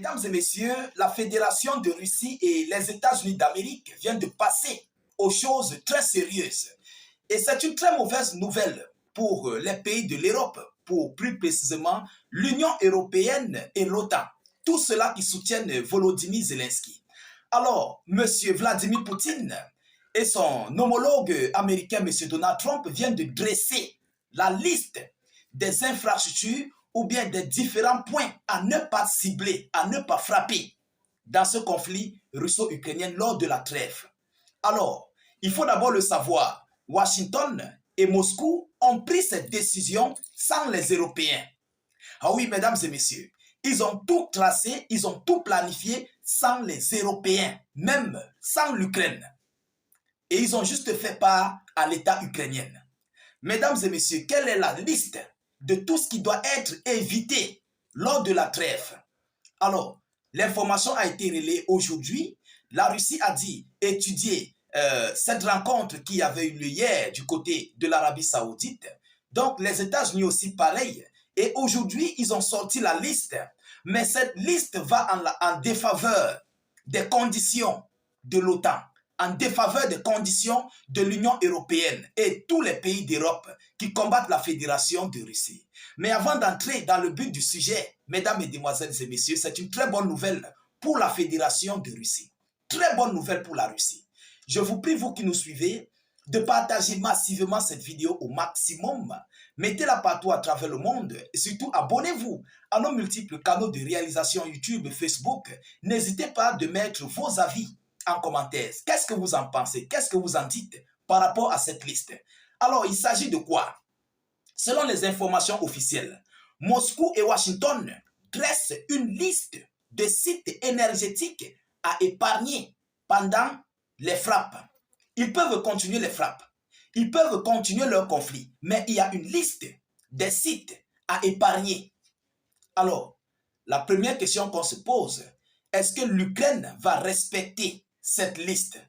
Mesdames et messieurs, la Fédération de Russie et les États-Unis d'Amérique viennent de passer aux choses très sérieuses. Et c'est une très mauvaise nouvelle pour les pays de l'Europe, pour plus précisément l'Union européenne et l'OTAN. Tous ceux-là qui soutiennent Volodymyr Zelensky. Alors, M. Vladimir Poutine et son homologue américain, M. Donald Trump, viennent de dresser la liste des infrastructures ou bien des différents points à ne pas cibler, à ne pas frapper dans ce conflit russo-ukrainien lors de la trêve. Alors, il faut d'abord le savoir, Washington et Moscou ont pris cette décision sans les Européens. Ah oui, mesdames et messieurs, ils ont tout tracé, ils ont tout planifié sans les Européens, même sans l'Ukraine. Et ils ont juste fait part à l'État ukrainien. Mesdames et messieurs, quelle est la liste de tout ce qui doit être évité lors de la trêve? Alors, l'information a été relayée aujourd'hui. La Russie a dit étudier cette rencontre qui avait eu lieu hier du côté de l'Arabie Saoudite. Donc, les États-Unis aussi pareil. Et aujourd'hui, ils ont sorti la liste. Mais cette liste va en défaveur des conditions de l'OTAN, en défaveur des conditions de l'Union européenne et tous les pays d'Europe qui combattent la Fédération de Russie. Mais avant d'entrer dans le but du sujet, mesdames, mesdemoiselles et messieurs, c'est une très bonne nouvelle pour la Fédération de Russie. Très bonne nouvelle pour la Russie. Je vous prie, vous qui nous suivez, de partager massivement cette vidéo au maximum. Mettez-la partout à travers le monde et surtout abonnez-vous à nos multiples canaux de réalisation YouTube, Facebook. N'hésitez pas de mettre vos avis en commentaire. Qu'est-ce que vous en pensez? Qu'est-ce que vous en dites par rapport à cette liste? Alors, il s'agit de quoi? Selon les informations officielles, Moscou et Washington dressent une liste de sites énergétiques à épargner pendant les frappes. Ils peuvent continuer les frappes. Ils peuvent continuer leur conflit. Mais il y a une liste des sites à épargner. Alors, la première question qu'on se pose, est-ce que l'Ukraine va respecter cette liste?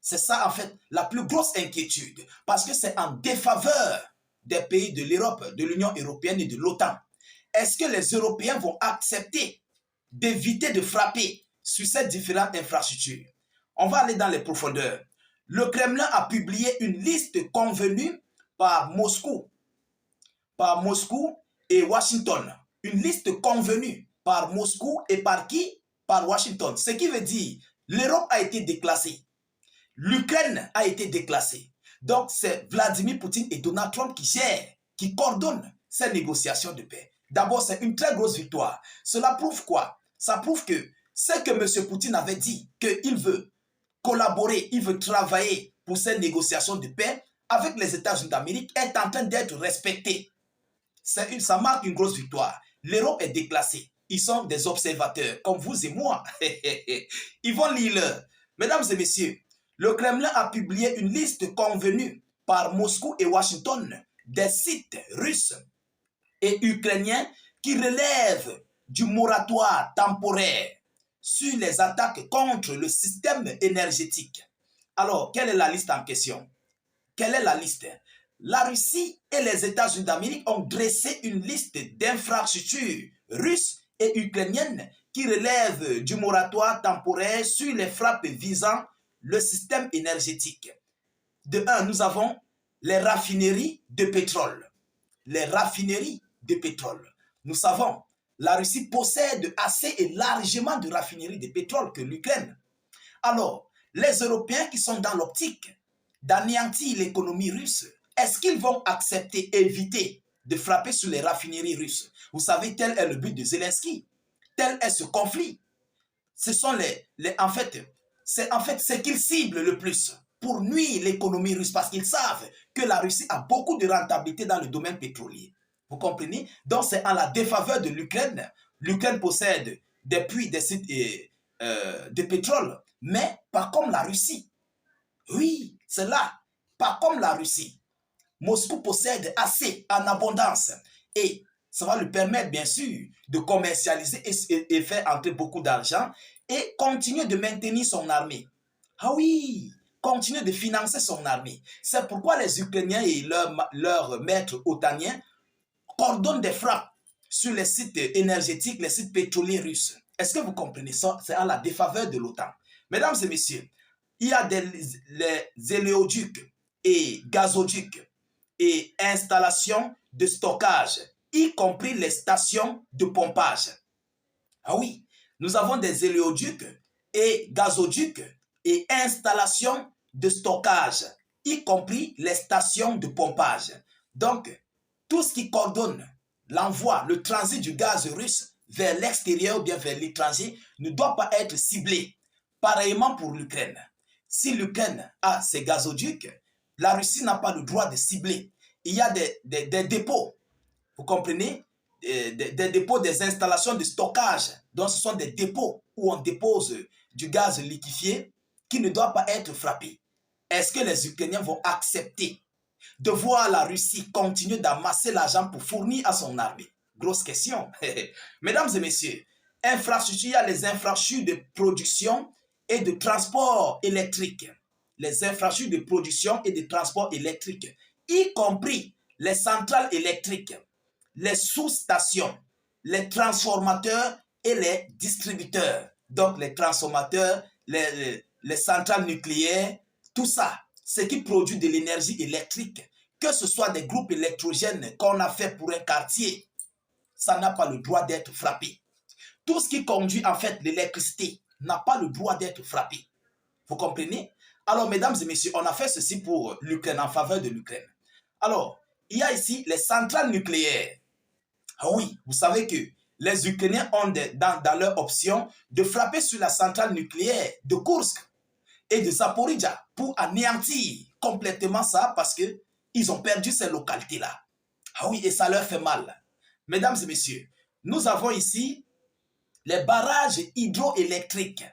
C'est ça, en fait, la plus grosse inquiétude. Parce que c'est en défaveur des pays de l'Europe, de l'Union européenne et de l'OTAN. Est-ce que les Européens vont accepter d'éviter de frapper sur ces différentes infrastructures? On va aller dans les profondeurs. Le Kremlin a publié une liste convenue par Moscou et Washington. Une liste convenue par Moscou et par qui? Par Washington. Ce qui veut dire l'Europe a été déclassée. L'Ukraine a été déclassée. Donc, c'est Vladimir Poutine et Donald Trump qui gèrent, qui coordonnent ces négociations de paix. D'abord, c'est une très grosse victoire. Cela prouve quoi? Ça prouve que ce que M. Poutine avait dit, qu'il veut collaborer, il veut travailler pour ces négociations de paix avec les États-Unis d'Amérique est en train d'être respecté. Ça marque une grosse victoire. L'Europe est déclassée. Ils sont des observateurs, comme vous et moi. Ils vont lire. Mesdames et messieurs, le Kremlin a publié une liste convenue par Moscou et Washington des sites russes et ukrainiens qui relèvent du moratoire temporaire sur les attaques contre le système énergétique. Alors, quelle est la liste en question? Quelle est la liste? La Russie et les États-Unis d'Amérique ont dressé une liste d'infrastructures russes et ukrainiennes qui relèvent du moratoire temporaire sur les frappes visant le système énergétique. De un, nous avons les raffineries de pétrole. Les raffineries de pétrole. Nous savons, la Russie possède assez et largement de raffineries de pétrole que l'Ukraine. Alors, les Européens qui sont dans l'optique d'anéantir l'économie russe, est-ce qu'ils vont accepter, éviter de frapper sur les raffineries russes? Vous savez, tel est le but de Zelensky. Tel est ce conflit. Ce sont c'est en fait ce qu'ils ciblent le plus pour nuire l'économie russe parce qu'ils savent que la Russie a beaucoup de rentabilité dans le domaine pétrolier. Vous comprenez? Donc, c'est en la défaveur de l'Ukraine. L'Ukraine possède des puits, des sites de pétrole, mais pas comme la Russie. Oui, c'est là. Pas comme la Russie. Moscou possède assez en abondance et ça va lui permettre, bien sûr, de commercialiser et faire entrer beaucoup d'argent et continuer de maintenir son armée. Ah oui, continuer de financer son armée. C'est pourquoi les Ukrainiens et leurs maîtres otaniens coordonnent des frappes sur les sites énergétiques, les sites pétroliers russes. Est-ce que vous comprenez ça? C'est à la défaveur de l'OTAN. Mesdames et messieurs, il y a les éléoducs et gazoducs et installations de stockage, y compris les stations de pompage. Ah oui, nous avons des éléoducs et gazoducs et installations de stockage, y compris les stations de pompage. Donc, tout ce qui coordonne l'envoi, le transit du gaz russe vers l'extérieur ou bien vers l'étranger ne doit pas être ciblé. Pareillement pour l'Ukraine. Si l'Ukraine a ses gazoducs, la Russie n'a pas le droit de cibler. Il y a des dépôts, vous comprenez, des dépôts, des installations de stockage. Donc ce sont des dépôts où on dépose du gaz liquéfié qui ne doit pas être frappé. Est-ce que les Ukrainiens vont accepter de voir la Russie continuer d'amasser l'argent pour fournir à son armée? Grosse question. Mesdames et messieurs, infrastructures, il y a les infrastructures de production et de transport électrique. Les infrastructures de production et de transport électrique, y compris les centrales électriques, les sous-stations, les transformateurs et les distributeurs. Donc les transformateurs, les centrales nucléaires, tout ça, ce qui produit de l'énergie électrique, que ce soit des groupes électrogènes qu'on a fait pour un quartier, ça n'a pas le droit d'être frappé. Tout ce qui conduit en fait l'électricité n'a pas le droit d'être frappé. Vous comprenez? Alors, mesdames et messieurs, on a fait ceci pour l'Ukraine, en faveur de l'Ukraine. Alors, il y a ici les centrales nucléaires. Ah oui, vous savez que les Ukrainiens ont dans leur option de frapper sur la centrale nucléaire de Kursk et de Zaporizhzhia pour anéantir complètement ça parce qu'ils ont perdu ces localités-là. Ah oui, et ça leur fait mal. Mesdames et messieurs, nous avons ici les barrages hydroélectriques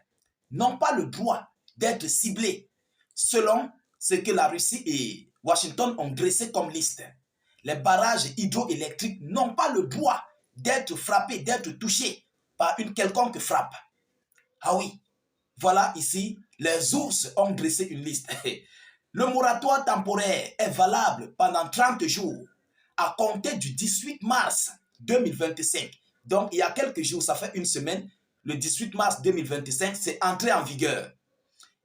n'ont pas le droit d'être ciblés selon ce que la Russie et Washington ont dressé comme liste. Les barrages hydroélectriques n'ont pas le droit d'être frappés, d'être touchés par une quelconque frappe. Ah oui, voilà ici, les ours ont dressé une liste. Le moratoire temporaire est valable pendant 30 jours à compter du 18 mars 2025. Donc, il y a quelques jours, ça fait une semaine, le 18 mars 2025, c'est entré en vigueur.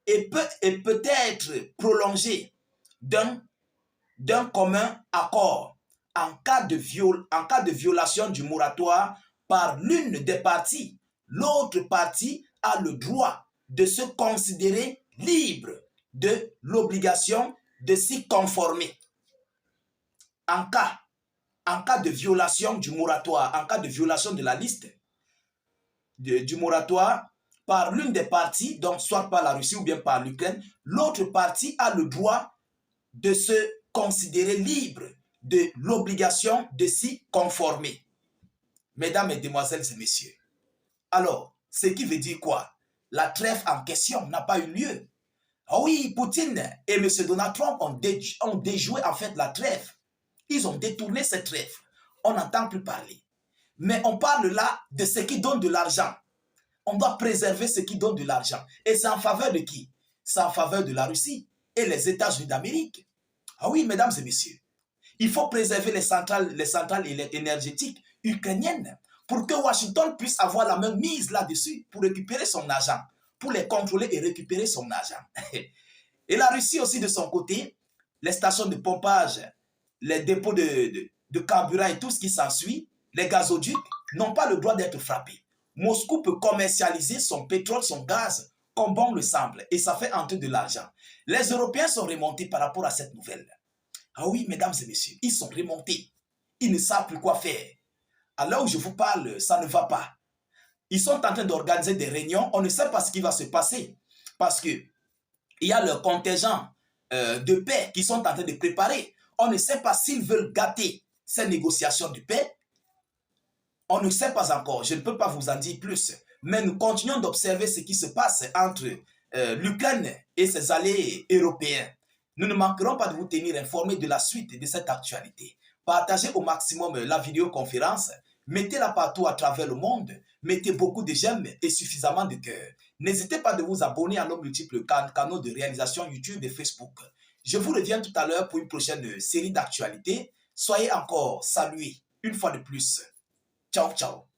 Et peut être prolongé d'un commun accord en cas de violation du moratoire par l'une des parties. L'autre partie a le droit de se considérer libre de l'obligation de s'y conformer. En cas de violation du moratoire, en cas de violation de la liste du moratoire par l'une des parties, donc soit par la Russie ou bien par l'Ukraine, l'autre partie a le droit de se considérer libre de l'obligation de s'y conformer. Mesdames, mesdemoiselles et messieurs, alors, ce qui veut dire quoi? La trêve en question n'a pas eu lieu. Ah oui, Poutine et M. Donald Trump ont déjoué en fait la trêve. Ils ont détourné cette trêve. On n'entend plus parler. Mais on parle là de ce qui donne de l'argent. On doit préserver ce qui donne de l'argent. Et c'est en faveur de qui? C'est en faveur de la Russie et les États-Unis d'Amérique. Ah oui, mesdames et messieurs, il faut préserver les centrales énergétiques ukrainiennes pour que Washington puisse avoir la main mise là-dessus pour récupérer son argent, pour les contrôler et récupérer son argent. Et la Russie aussi de son côté, les stations de pompage, les dépôts de carburant et tout ce qui s'ensuit, les gazoducs n'ont pas le droit d'être frappés. Moscou peut commercialiser son pétrole, son gaz, comme bon le semble, et ça fait entrer de l'argent. Les Européens sont remontés par rapport à cette nouvelle. Ah oui, mesdames et messieurs, ils sont remontés. Ils ne savent plus quoi faire. À l'heure où je vous parle, ça ne va pas. Ils sont en train d'organiser des réunions. On ne sait pas ce qui va se passer. Parce qu'il y a le contingent de paix qui sont en train de préparer. On ne sait pas s'ils veulent gâter ces négociations de paix. On ne sait pas encore. Je ne peux pas vous en dire plus. Mais nous continuons d'observer ce qui se passe entre l'Ukraine et ses alliés européens. Nous ne manquerons pas de vous tenir informés de la suite de cette actualité. Partagez au maximum la vidéoconférence. Mettez-la partout à travers le monde. Mettez beaucoup de j'aime et suffisamment de cœur. N'hésitez pas de vous abonner à nos multiples canaux de réalisation YouTube et Facebook. Je vous reviens tout à l'heure pour une prochaine série d'actualités. Soyez encore salués une fois de plus. Ciao, ciao.